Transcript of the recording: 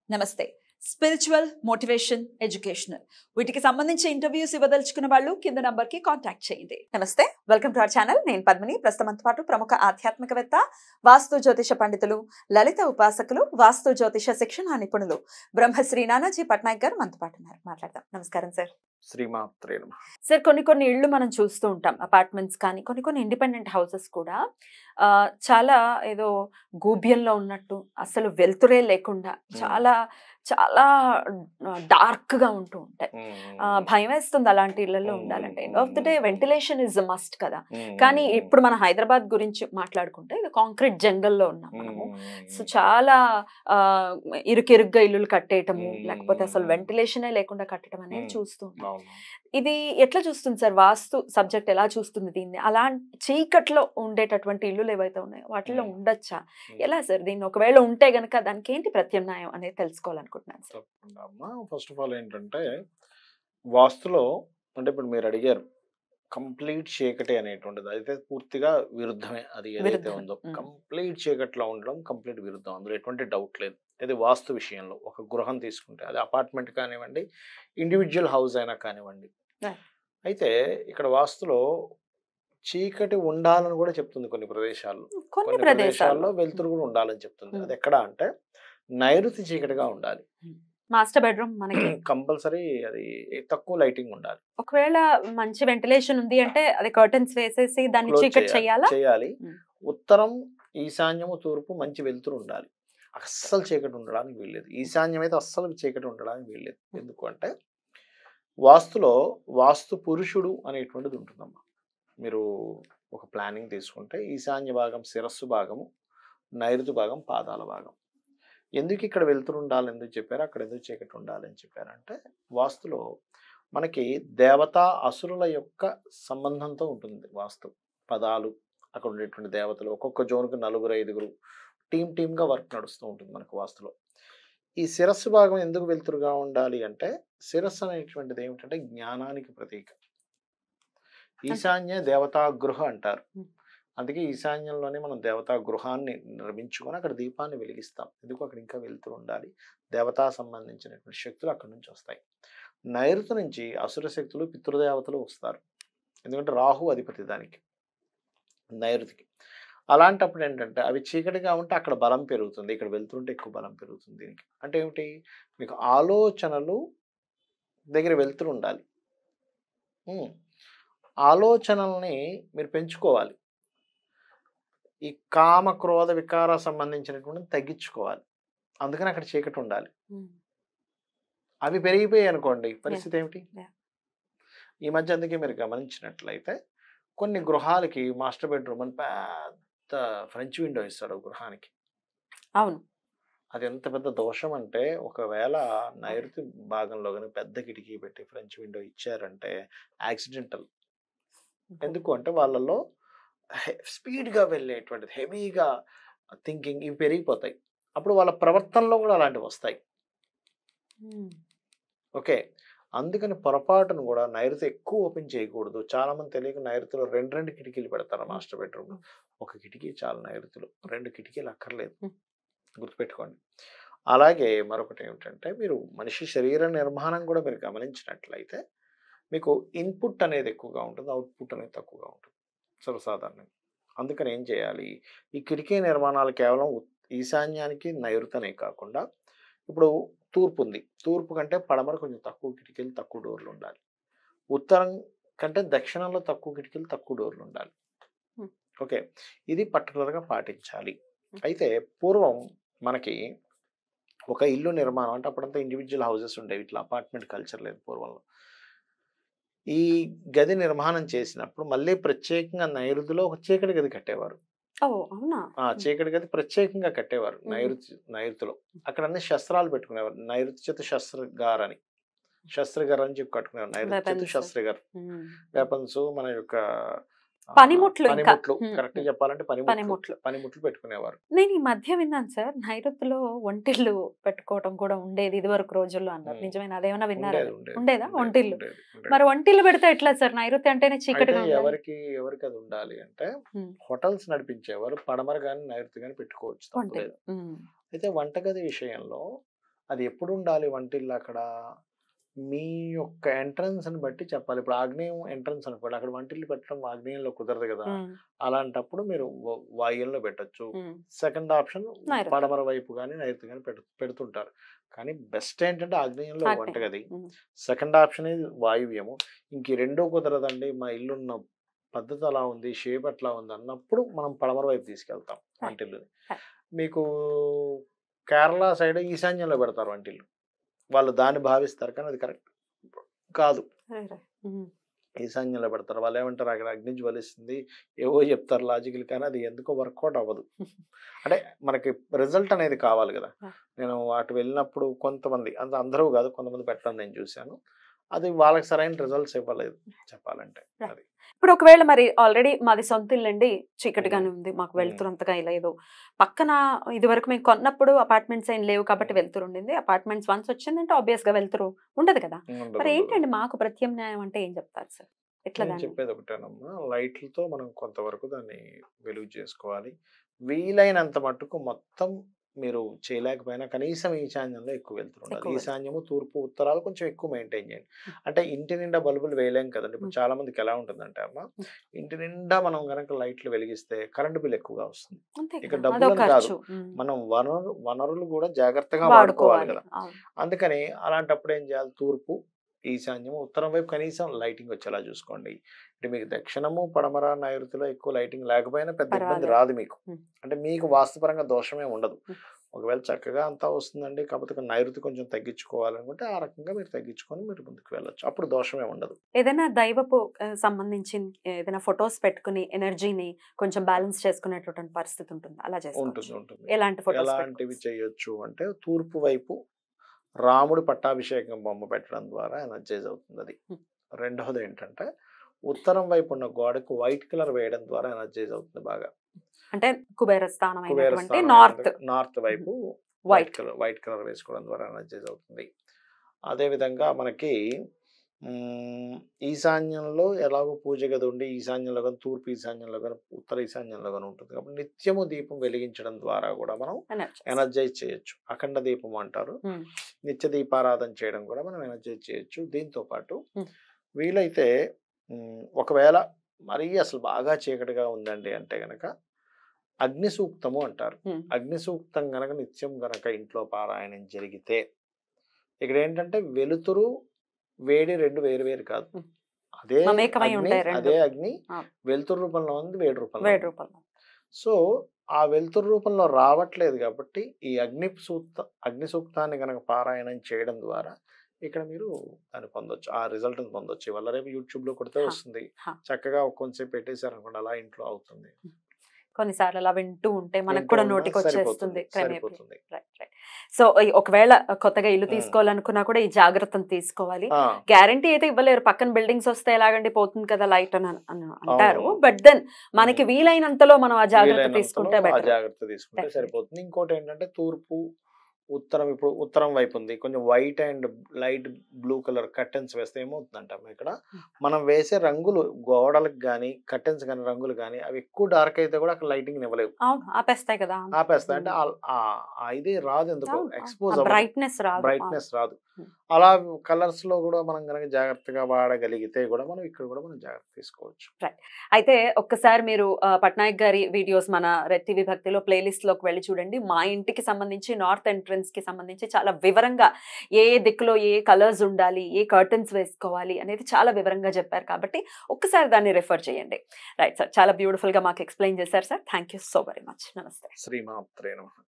నమస్తే. Spiritual, motivation, educational వీటికి సంబంధించి ఇంటర్వ్యూస్ ఇవ్వదలుచుకున్న వాళ్ళు కింద నంబర్ కి కాంటాక్ట్ చేయండి. నమస్తే, వెల్కమ్ టు అవర్ ఛానల్. నేను పద్మిని. ప్రస్తుతంతో పాటు ప్రముఖ ఆధ్యాత్మికవేత్త, వాస్తు జ్యోతిష పండితులు, లలిత ఉపాసకులు, వాస్తు జ్యోతిష శిక్షణ నిపుణులు బ్రహ్మశ్రీ నానాజీ పట్నాయక్ గారు మనతో పాటు ఉన్నారు. మాట్లాడదాం. నమస్కారం సార్. శ్రీమాత్రే నమః. సార్, కొన్ని ఇళ్ళు మనం చూస్తూ ఉంటాం, అపార్ట్మెంట్స్ కానీ కొన్ని ఇండిపెండెంట్ హౌసెస్ కూడా చాలా ఏదో గూబ్యంలో ఉన్నట్టు, అసలు వెలుతురే లేకుండా చాలా చాలా డార్క్ గా ఉంటూ ఉంటాయి. భయం వేస్తుంది అలాంటి ఇళ్లలో ఉండాలంటే. End of the day ventilation is must కదా. కానీ ఇప్పుడు మన హైదరాబాద్ గురించి మాట్లాడుకుంటే ఇది కాంక్రీట్ జంగల్లో ఉన్నాం మనము. సో చాలా ఇరుకిరుగ్గా ఇల్లులు కట్టేయటము, లేకపోతే అసలు వెంటిలేషనే లేకుండా కట్టడం అనేది చూస్తూ ఉంటాం. ఇది ఎట్లా చూస్తుంది సార్? వాస్తు సబ్జెక్ట్ ఎలా చూస్తుంది దీన్ని? అలా చీకట్లో ఉండేటటువంటి ఇల్లులు ఏవైతే ఉన్నాయో వాటిలో ఉండొచ్చా? ఎలా సార్? దీన్ని ఒకవేళ ఉంటే గనక దానికి ఏంటి ప్రత్యామ్నాయం అనేది తెలుసుకోవాలనుకుంటున్నాను సార్. ఫస్ట్ ఆఫ్ ఆల్ ఏంటంటే, వాస్తులో అంటే ఇప్పుడు మీరు అడిగారు కంప్లీట్ చీకటి అనేటువంటిది అయితే పూర్తిగా విరుద్ధమే. అది ఏదైతే ఉందో కంప్లీట్ చీకట్లో ఉండడం కంప్లీట్ విరుద్ధం, అందులో ఎటువంటి డౌట్ లేదు. ఇది వాస్తు విషయంలో ఒక గృహం తీసుకుంటే అది అపార్ట్మెంట్ కానివ్వండి, ఇండివిజువల్ హౌస్ అయినా కానివ్వండి. అయితే ఇక్కడ వాస్తులో చీకటి ఉండాలని కూడా చెప్తుంది కొన్ని ప్రదేశాల్లో. కొన్ని ప్రదేశాల్లో వెలుతురు కూడా ఉండాలని చెప్తుంది. అది ఎక్కడ అంటే నైరుతి చీకటిగా ఉండాలి. మాస్టర్ బెడ్రూమ్ మనకి కంపల్సరీ అది తక్కువ లైటింగ్ ఉండాలి. ఒకవేళ మంచి వెంటిలేషన్ ఉంది అంటే అది కర్టన్స్ వేసేసి దాన్ని చీకటి చేయాలి. ఉత్తరం, ఈశాన్యము, తూర్పు మంచి వెలుతురు ఉండాలి. అస్సలు చీకటి ఉండడానికి వీల్లేదు. ఈశాన్యం అయితే అస్సలు చీకటి ఉండడానికి వీల్లేదు. ఎందుకు అంటే వాస్తులో వాస్తు పురుషుడు అనేటువంటిది ఉంటుందమ్మా. మీరు ఒక ప్లానింగ్ తీసుకుంటే ఈశాన్య భాగం శిరస్సు భాగము, నైరుతి భాగం పాదాల భాగం. ఎందుకు ఇక్కడ వెలుతురు ఉండాలి ఎందుకు చెప్పారు, అక్కడ ఎందుకు చీకటి ఉండాలి అని చెప్పారంటే, వాస్తులో మనకి దేవతా అసురుల యొక్క సంబంధంతో ఉంటుంది వాస్తు. పదాలు, అక్కడ ఉండేటువంటి దేవతలు, ఒక్కొక్క జోన్కి 4-5 టీమ్గా వర్క్ నడుస్తూ ఉంటుంది మనకు వాస్తులో. ఈ శిరస్సు భాగం ఎందుకు వెలుతురుగా ఉండాలి అంటే, శిరస్సు అనేటువంటిది ఏమిటంటే జ్ఞానానికి ప్రతీక. ఈశాన్య దేవతా గృహ అంటారు. అందుకే ఈశాన్యంలోనే మనం దేవతా గృహాన్ని నిర్మించుకొని అక్కడ దీపాన్ని వెలిగిస్తాం. ఎందుకు అక్కడ ఇంకా వెలుతురు ఉండాలి. దేవతా సంబంధించినటువంటి శక్తులు అక్కడి నుంచి వస్తాయి. నైరుతి నుంచి అసుర శక్తులు, పితృదేవతలు వస్తారు. ఎందుకంటే రాహు అధిపతి దానికి, నైరుతికి. అలాంటప్పుడు ఏంటంటే అవి చీకటిగా ఉంటే అక్కడ బలం పెరుగుతుంది, ఇక్కడ వెళ్తుంటే ఎక్కువ బలం పెరుగుతుంది. దీనికి అంటే ఏమిటి, మీకు ఆలోచనలు దగ్గర వెళ్తూ ఉండాలి. ఆలోచనల్ని మీరు పెంచుకోవాలి. ఈ కామ క్రోధ వికార సంబంధించినటువంటి తగ్గించుకోవాలి. అందుకని అక్కడ చీకటి ఉండాలి. అవి పెరిగిపోయాయి అనుకోండి, పరిస్థితి ఏమిటి? ఈ మధ్య అందుకే మీరు గమనించినట్లయితే కొన్ని గృహాలకి మాస్టర్ బెడ్రూమ్ అని పెద్ద ఫ్రెంచ్ విండో ఇస్తాడు గృహానికి. అవును, అది ఎంత పెద్ద దోషం అంటే, ఒకవేళ నైరుతి భాగంలో కానీ పెద్ద కిటికీ పెట్టి ఫ్రెంచ్ విండో ఇచ్చారంటే యాక్సిడెంటల్. ఎందుకు అంటే వాళ్ళలో స్పీడ్గా వెళ్ళేటువంటిది, హెవీగా థింకింగ్ ఇవి పెరిగిపోతాయి. అప్పుడు వాళ్ళ ప్రవర్తనలో కూడా అలాంటివి వస్తాయి. ఓకే, అందుకని పొరపాటును కూడా నైరుతి ఎక్కువ ఓపెన్ చేయకూడదు. చాలా మంది తెలియక నైరుతిలో 2 కిటికీలు పెడతారు మాస్టర్ బెడ్రూమ్. ఒక కిటికీ చాలా నైరుతిలో, 2 కిటికీలు అక్కర్లేదు, గుర్తుపెట్టుకోండి. అలాగే మరొకటి ఏమిటంటే, మీరు మనిషి శరీర నిర్మాణం కూడా మీరు గమనించినట్లయితే మీకు ఇన్పుట్ అనేది ఎక్కువగా ఉంటుంది, అవుట్పుట్ అనేది తక్కువగా ఉంటుంది సర్వసాధారణంగా. అందుకని ఏం చేయాలి, ఈ కిటికీ నిర్మాణాలు కేవలం ఈశాన్యానికి నైరుతనే కాకుండా, ఇప్పుడు తూర్పు ఉంది, తూర్పు కంటే పడమర కొంచెం తక్కువ కిటికీలు, తక్కువ డోర్లు ఉండాలి. ఉత్తరం కంటే దక్షిణంలో తక్కువ కిటికీలు, తక్కువ డోర్లు ఉండాలి. ఓకే, ఇది పర్టికులర్గా పాటించాలి. అయితే పూర్వం మనకి ఒక ఇల్లు నిర్మాణం అంటే అప్పుడంతా ఇండివిజువల్ హౌసెస్ ఉండేవి, ఇట్లా అపార్ట్మెంట్ కల్చర్ లేదు పూర్వంలో. ఈ గది నిర్మాణం చేసినప్పుడు మళ్ళీ ప్రత్యేకంగా నైరుతిలో ఒక చీకటి గది కట్టేవారు. చీకటి గది ప్రత్యేకంగా కట్టేవారు నైరుతిలో. అక్కడ అన్ని శస్త్రాలు పెట్టుకునేవారు. నైరుతి చేత శస్త్రగార్ అని చెప్పి కట్టుకునేవారు. నైరుతి చేత శస్త్రగార్ వెపన్స్, మన యొక్క పనిముట్లు, కరెక్ట్ చెప్పాలంటే పనిముట్లు పెట్టుకునేవారు. నేను ఈ మధ్య విన్నాను సార్, నైరుతిలో వంటిల్లు పెట్టుకోవడం కూడా ఉండేది ఇది వరకు రోజుల్లో అన్నారు. నిజమైన అదేమన్నా విన్నారా? ఉండేదా వంటిల్లు? మరి వంటిల్లు పెడితే ఎట్లా సార్? నైరుతి అంటేనే చీకటిగా ఎవరికి అది ఉండాలి అంటే, హోటల్స్ నడిపించేవారు పడమర గాని నైరుతి గాని పెట్టుకోవచ్చు, తప్పలేదు. అయితే వంటగది విషయంలో అది ఎప్పుడు ఉండాలి వంటిల్లు అక్కడ మీ యొక్క ఎంట్రన్స్ ని బట్టి చెప్పాలి. ఇప్పుడు ఆగ్నేయం ఎంట్రన్స్ అనుకోండి, అక్కడ వంటిల్లు పెట్టడం ఆగ్నేయంలో కుదరదు కదా. అలాంటప్పుడు మీరు వాయువ్యంలో పెట్టొచ్చు. సెకండ్ ఆప్షన్ పడమర వైపు కానీ నైరుతి కానీ పెడుతుంటారు. కానీ బెస్ట్ ఏంటంటే ఆగ్నేయంలో వంటగది. సెకండ్ ఆప్షన్ ఇది వాయువ్యము. ఇంక రెండో కుదరదండి, మా ఇల్లున్న పద్ధతి అలా ఉంది, షేప్ అట్లా ఉంది అన్నప్పుడు మనం పడమర వైపు తీసుకెళ్తాం వంటిల్లుని. మీకు కేరళ సైడ్ ఈశాన్యంలో పెడతారు వంటిల్లు, వాళ్ళు దాన్ని భావిస్తారు కానీ అది కరెక్ట్ కాదు. ఈశాన్యంలో పెడతారు. వాళ్ళు ఏమంటారు, అక్కడ అగ్ని జ్వలిస్తుంది ఏవో చెప్తారు లాజికల్, కానీ అది ఎందుకో వర్కౌట్ అవ్వదు. అంటే మనకి రిజల్ట్ అనేది కావాలి కదా. నేను అటు వెళ్ళినప్పుడు కొంతమంది, అందరూ కాదు కొంతమంది పెట్టడం నేను చూశాను, అది వాళ్ళకి సరైన రిజల్ట్స్ ఇవ్వలేదు చెప్పాలంటే. అది ఇప్పుడు ఒకవేళ మరి ఆల్రెడీ మాది సొంత ఇల్లండి, చీకటిగానే ఉంది, మాకు వెళ్తురంతగా లేదు, పక్కన ఇది వరకు మేము కొన్నప్పుడు అపార్ట్మెంట్స్ ఏం లేవు కాబట్టి వెళ్తురు ఉండింది, అపార్ట్మెంట్స్ వన్స్ వచ్చిందంటే ఆబ్వియస్ గా వెళ్తురు ఉండదు కదా. మరి ఏంటండి మాకు ప్రత్యామ్నాయం అంటే ఏం చెప్తారు సార్? ఎట్లా చెప్పేది ఒకటేనమ్మా, లైట్లతో మనం కొంతవరకు దాన్ని వెలుగు చేసుకోవాలి. వీలైనంత మట్టుకు మొత్తం మీరు చేయలేకపోయినా కనీసం ఈశాన్యంలో ఎక్కువ వెళ్తుండాలి. ఈశాన్యము, తూర్పు, ఉత్తరాలు కొంచెం ఎక్కువ మెయింటైన్ చేయండి. అంటే ఇంటి నిండా బల్బులు వేయలేం కదండి. ఇప్పుడు చాలా మందికి ఎలా ఉంటుందంటే అమ్మ, ఇంటి నిండా మనం కనుక లైట్లు వెలిగిస్తే కరెంట్ బిల్ ఎక్కువగా వస్తుంది. ఇక డబ్బులు కాదు, మనం వనరులు కూడా జాగ్రత్తగా వాడుకోవాలి కదా. అందుకని అలాంటప్పుడు ఏం చేయాలి, తూర్పు, ఈశాన్యము, ఉత్తరం వైపు కనీసం లైటింగ్ వచ్చేలా చూసుకోండి. అంటే మీకు దక్షిణము, పడమర, నైరుతిలో ఎక్కువ లైటింగ్ లేకపోయినా పెద్ద ఇబ్బంది రాదు మీకు. అంటే మీకు వాస్తుపరంగా దోషమే ఉండదు. ఒకవేళ చక్కగా అంతా వస్తుందండి, కాకపోతే నైరుతి కొంచెం తగ్గించుకోవాలనుకుంటే ఆ రకంగా మీరు తగ్గించుకొని మీరు ముందుకు వెళ్ళొచ్చు, అప్పుడు దోషమే ఉండదు. ఏదైనా దైవపు సంబంధించి ఏదైనా ఫొటోస్ పెట్టుకుని ఎనర్జీని కొంచెం బ్యాలెన్స్ చేసుకునేటువంటి పరిస్థితి ఉంటుంది, అలా ఉంటుంది. ఎలాంటివి చేయొచ్చు అంటే, తూర్పు వైపు రాముడు పట్టాభిషేకం బొమ్మ పెట్టడం ద్వారా ఎనర్జైజ్ అవుతుంది అది. రెండవది ఏంటంటే, ఉత్తరం వైపు ఉన్న గోడకు వైట్ కలర్ వేయడం ద్వారా ఎనర్జైజ్ అవుతుంది బాగా. అంటే కుబేర స్థానం నార్త్ వైపు వైట్ కలర్ వేసుకోవడం ద్వారా ఎనర్జైజ్ అవుతుంది. అదే విధంగా మనకి ఈశాన్యంలో ఎలాగో పూజ గది ఉండి, ఈశాన్యంలో కానీ తూర్పు ఈశాన్యంలో కానీ ఉత్తర ఈశాన్యంలో కానీ ఉంటుంది కాబట్టి నిత్యము దీపం వెలిగించడం ద్వారా కూడా మనం ఎనర్జైజ్ చేయొచ్చు. అఖండ దీపం అంటారు, నిత్య దీపారాధన చేయడం కూడా మనం ఎనర్జైజ్ చేయొచ్చు. దీంతో పాటు వీలైతే ఒకవేళ మరీ అసలు బాగా చీకటిగా ఉందండి అంటే గనక అగ్ని సూక్తము అంటారు. అగ్ని సూక్తం గనక నిత్యం గనక ఇంట్లో పారాయణం జరిగితే, ఇక్కడ ఏంటంటే వెలుతురు వేడి రెండు వేరు వేరు కాదు, అదే అగ్ని వెలుతురు రూపంలో ఉంది, వేడి రూపంలో. సో ఆ వెలుతురు రూపంలో రావట్లేదు కాబట్టి ఈ అగ్ని సూక్తాన్ని కనుక పారాయణం చేయడం ద్వారా ఇక్కడ మీరు దాన్ని పొందొచ్చు, ఆ రిజల్ట్ పొందొచ్చు. ఇవాళ రేపు యూట్యూబ్ లో కొడితే వస్తుంది, చక్కగా కొంచెంసేపు పెట్టేశారు అనుకోండి అలా ఇంట్లో అవుతుంది. కొన్నిసార్లు అలా వింటూ ఉంటే మనకు కూడా నోటికి వచ్చేస్తుంది. సో ఒకవేళ కొత్తగా ఇల్లు తీసుకోవాలనుకున్నా కూడా ఈ జాగ్రత్తను తీసుకోవాలి. గ్యారంటీ అయితే ఇవ్వలేరు, పక్కన బిల్డింగ్స్ వస్తే ఎలాగండి పోతుంది కదా లైట్ అని అంటారు. బట్ దెన్ మనకి వీలైనంతలో మనం ఆ జాగ్రత్త తీసుకుంటే సరిపోతుంది. ఇంకోటి ఏంటంటే తూర్పు ఉత్తరం, ఇప్పుడు ఉత్తరం వైపు ఉంది, కొంచెం white and light blue colour curtains వేస్తే ఏమవుతుందంట, ఇక్కడ మనం వేసే రంగులు గోడలకు కానీ కర్టెన్స్ కానీ రంగులు కానీ అవి ఎక్కువ డార్క్ అయితే కూడా అక్కడ లైటింగ్ ఇవ్వలేవు, ఆపేస్తాయి కదా. ఆపేస్తాయి అంటే ఇది రాదు, ఎందుకు ఎక్స్పోజ్ బ్రైట్నెస్ రాదు. అలా కలర్స్ లో కూడా మనం కనుక జాగ్రత్తగా వాడగలిగితే కూడా మనం ఇక్కడ కూడా మనం జాగ్రత్త తీసుకోవచ్చు. అయితే ఒక్కసారి మీరు పట్నాయక్ గారి వీడియోస్ మన రెడ్ టీవీ భక్తిలో ప్లేలిస్ట్ లోకి వెళ్ళి చూడండి. మా ఇంటికి సంబంధించి నార్త్ ఎంట్రన్స్ కి సంబంధించి చాలా వివరంగా ఏ దిక్కులో ఏ కలర్స్ ఉండాలి, ఏ కర్టన్స్ వేసుకోవాలి అనేది చాలా వివరంగా చెప్పారు. కాబట్టి ఒక్కసారి దాన్ని రెఫర్ చేయండి. రైట్ సార్, చాలా బ్యూటిఫుల్ గా మాకు ఎక్స్ప్లెయిన్ చేశారు sir. Thank you so very much. నమస్తే. శ్రీమాత్రే నమః.